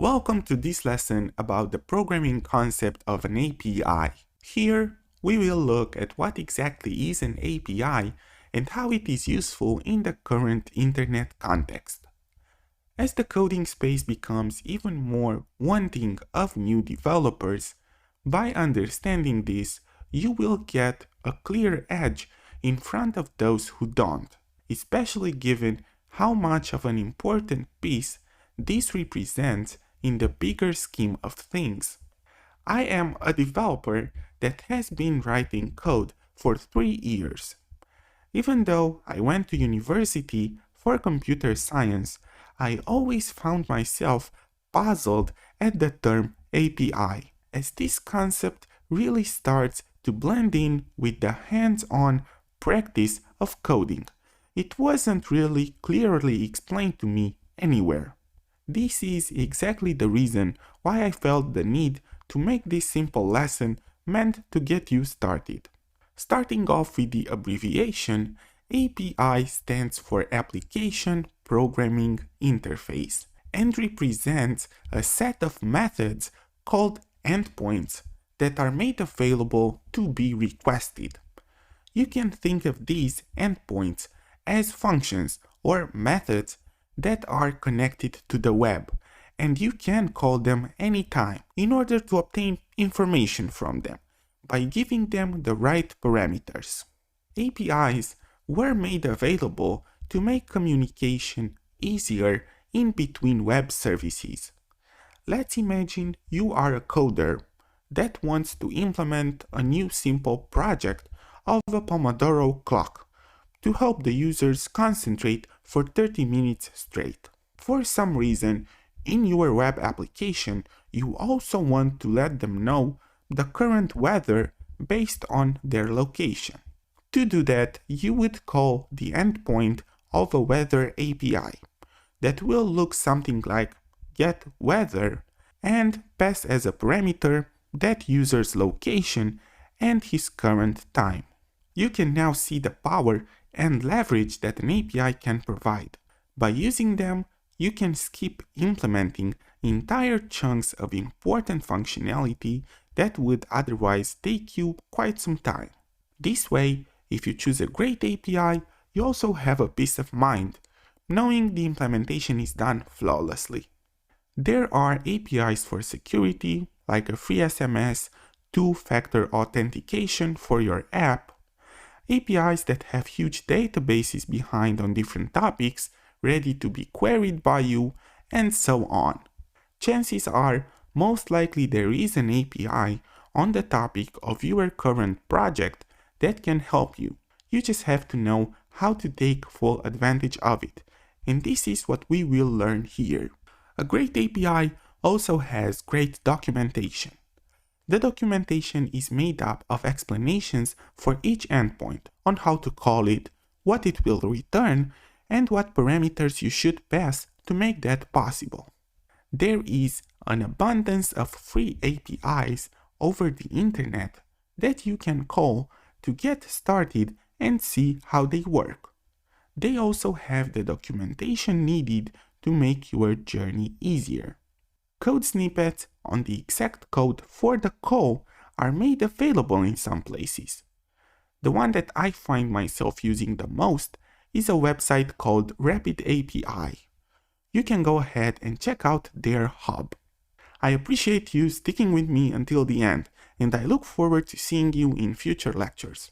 Welcome to this lesson about the programming concept of an API. Here, we will look at what exactly is an API and how it is useful in the current internet context. As the coding space becomes even more wanting of new developers, by understanding this, you will get a clear edge in front of those who don't, especially given how much of an important piece this represents in the bigger scheme of things. I am a developer that has been writing code for 3 years. Even though I went to university for computer science, I always found myself puzzled at the term API, as this concept really starts to blend in with the hands-on practice of coding. It wasn't really clearly explained to me anywhere. This is exactly the reason why I felt the need to make this simple lesson meant to get you started. Starting off with the abbreviation, API stands for Application Programming Interface and represents a set of methods called endpoints that are made available to be requested. You can think of these endpoints as functions or methods that are connected to the web, and you can call them anytime in order to obtain information from them by giving them the right parameters. APIs were made available to make communication easier in between web services. Let's imagine you are a coder that wants to implement a new simple project of a Pomodoro clock to help the users concentrate for 30 minutes straight. For some reason, in your web application, you also want to let them know the current weather based on their location. To do that, you would call the endpoint of a weather API that will look something like getWeather and pass as a parameter that user's location and his current time. You can now see the power and leverage that an API can provide. By using them, you can skip implementing entire chunks of important functionality that would otherwise take you quite some time. This way, if you choose a great API, you also have a peace of mind, knowing the implementation is done flawlessly. There are APIs for security, like a free SMS, two-factor authentication for your app, APIs that have huge databases behind on different topics, ready to be queried by you, and so on. Chances are, most likely there is an API on the topic of your current project that can help you. You just have to know how to take full advantage of it, and this is what we will learn here. A great API also has great documentation. The documentation is made up of explanations for each endpoint on how to call it, what it will return, and what parameters you should pass to make that possible. There is an abundance of free APIs over the internet that you can call to get started and see how they work. They also have the documentation needed to make your journey easier. Code snippets on the exact code for the call are made available in some places. The one that I find myself using the most is a website called Rapid API. You can go ahead and check out their hub. I appreciate you sticking with me until the end, and I look forward to seeing you in future lectures.